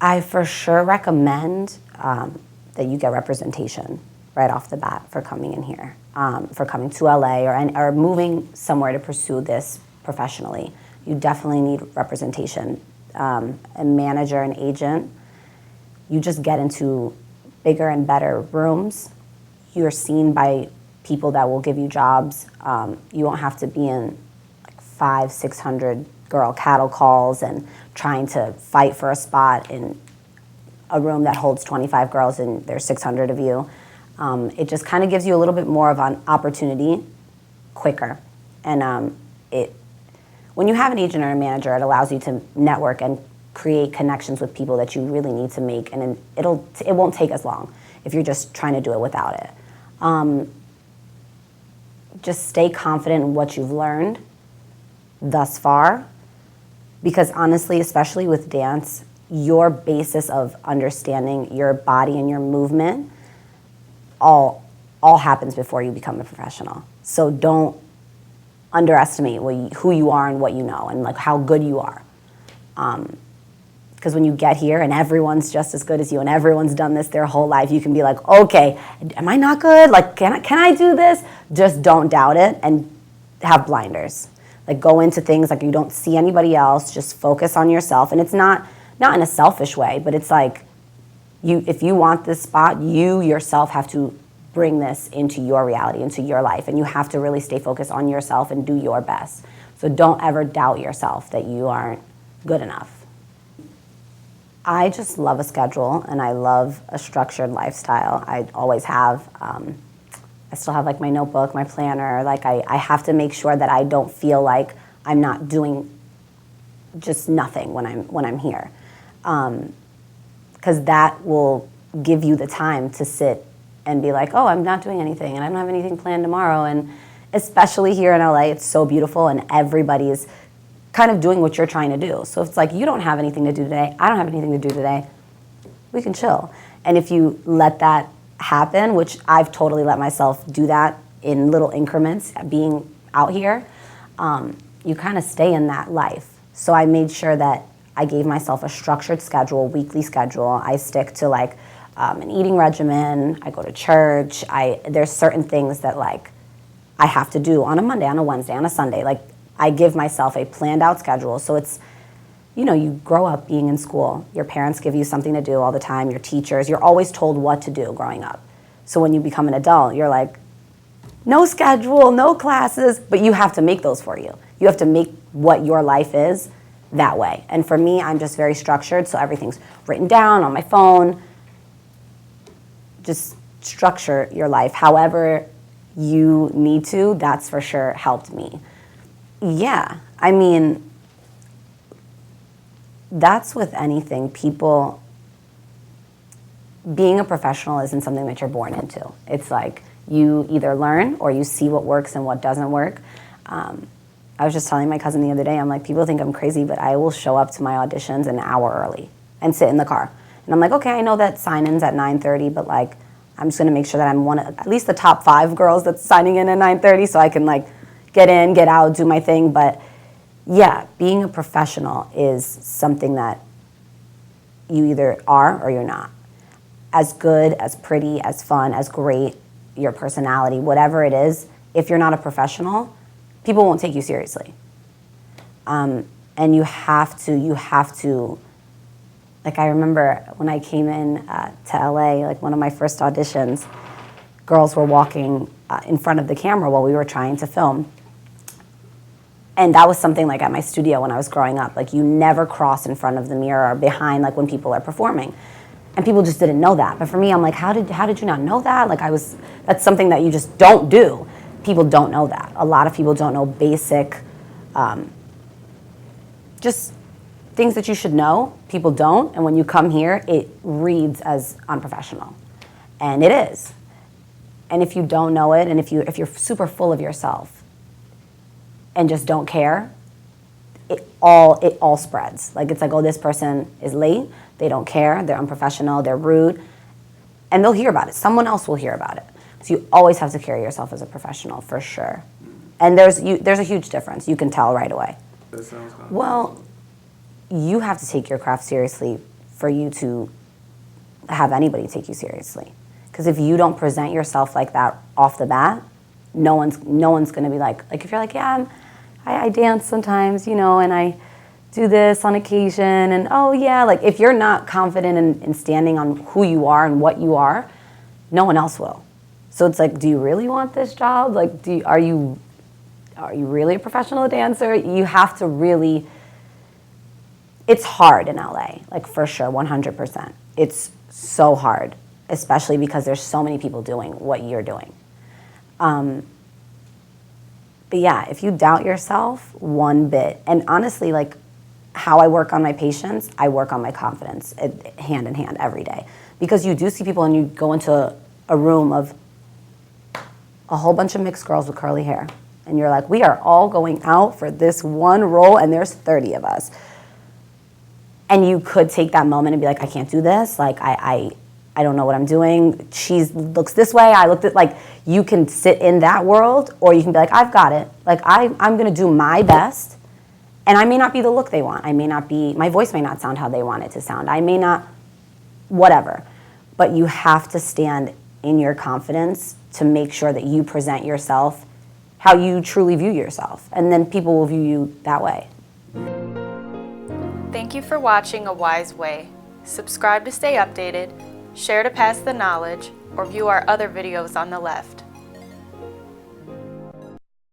I for sure recommend that you get representation right off the bat for coming in here, for coming to LA or moving somewhere to pursue this professionally. You definitely need representation. A manager, an agent, you just get into bigger and better rooms. You're seen by people that will give you jobs. You won't have to be in like 500-600 girl cattle calls and trying to fight for a spot in a room that holds 25 girls and there's 600 of you. It just kind of gives you a little bit more of an opportunity quicker. And when you have an agent or a manager, it allows you to network and create connections with people that you really need to make, and it won't take as long if you're just trying to do it without it. Just stay confident in what you've learned thus far, because honestly, especially with dance, your basis of understanding your body and your movement all happens before you become a professional. So don't underestimate who you are and what you know and like how good you are. Because when you get here and everyone's just as good as you and everyone's done this their whole life, you can be like, okay, am I not good? Like, can I do this? Just don't doubt it and have blinders. Like, go into things like you don't see anybody else. Just focus on yourself. And it's not in a selfish way, but it's like, if you want this spot, you yourself have to bring this into your reality, into your life. And you have to really stay focused on yourself and do your best. So don't ever doubt yourself that you aren't good enough. I just love a schedule and I love a structured lifestyle. I always have. I still have like my notebook, my planner. Like I have to make sure that I don't feel like I'm not doing just nothing when I'm here. Because that will give you the time to sit and be like, oh, I'm not doing anything and I don't have anything planned tomorrow. And especially here in LA, it's so beautiful and everybody's kind of doing what you're trying to do. So if it's like, you don't have anything to do today, I don't have anything to do today, we can chill. And if you let that happen, which I've totally let myself do that in little increments being out here, you kind of stay in that life. So I made sure that I gave myself a structured schedule, weekly schedule. I stick to like an eating regimen, I go to church, there's certain things that like I have to do on a Monday, on a Wednesday, on a Sunday. Like I give myself a planned out schedule. So it's, you grow up being in school. Your parents give you something to do all the time, your teachers, you're always told what to do growing up. So when you become an adult, you're like, no schedule, no classes, but you have to make those for you. You have to make what your life is that way. And for me, I'm just very structured, so everything's written down on my phone. Just structure your life however you need to. That's for sure helped me. Yeah, I mean, that's with anything. People, being a professional isn't something that you're born into. It's like you either learn or you see what works and what doesn't work. I was just telling my cousin the other day, I'm like, people think I'm crazy, but I will show up to my auditions an hour early and sit in the car. And I'm like, okay, I know that sign-in's at 9:30, but like, I'm just gonna make sure that I'm one of at least the top 5 girls that's signing in at 9:30 so I can like get in, get out, do my thing. But yeah, being a professional is something that you either are or you're not. As good, as pretty, as fun, as great, your personality, whatever it is, if you're not a professional, people won't take you seriously. And you have to, like I remember when I came in to LA, like one of my first auditions, girls were walking in front of the camera while we were trying to film. And that was something like at my studio when I was growing up. Like you never cross in front of the mirror or behind like when people are performing. And people just didn't know that. But for me, I'm like, how did you not know that? Like that's something that you just don't do. People don't know that. A lot of people don't know basic, just things that you should know. People don't. And when you come here, it reads as unprofessional. And it is. And if you don't know it, and if you're super full of yourself, and just don't care, it all spreads. Like it's like, oh, this person is late, they don't care, they're unprofessional, they're rude, and they'll hear about it. Someone else will hear about it. So you always have to carry yourself as a professional, for sure. And there's a huge difference. You can tell right away. That sounds kind of well, you have to take your craft seriously for you to have anybody take you seriously. Because if you don't present yourself like that off the bat, no one's going to be like if you're like, yeah, I dance sometimes, you know, and I do this on occasion, and oh yeah, like if you're not confident in standing on who you are and what you are, no one else will. So it's like, do you really want this job? Like, are you really a professional dancer? You have to really, it's hard in LA, like for sure, 100%. It's so hard, especially because there's so many people doing what you're doing. But yeah, if you doubt yourself one bit, and honestly, like how I work on my patients, I work on my confidence hand in hand every day. Because you do see people and you go into a room of a whole bunch of mixed girls with curly hair, and you're like, we are all going out for this one role, and there's 30 of us. And you could take that moment and be like, I can't do this, like I don't know what I'm doing, she looks this way, I looked at, like, you can sit in that world, or you can be like, I've got it, like I'm gonna do my best, and I may not be the look they want, I may not be, my voice may not sound how they want it to sound, I may not, whatever, but you have to stand in your confidence to make sure that you present yourself how you truly view yourself, and then people will view you that way. Thank you for watching A Wise Way. Subscribe to stay updated, share to pass the knowledge, or view our other videos on the left.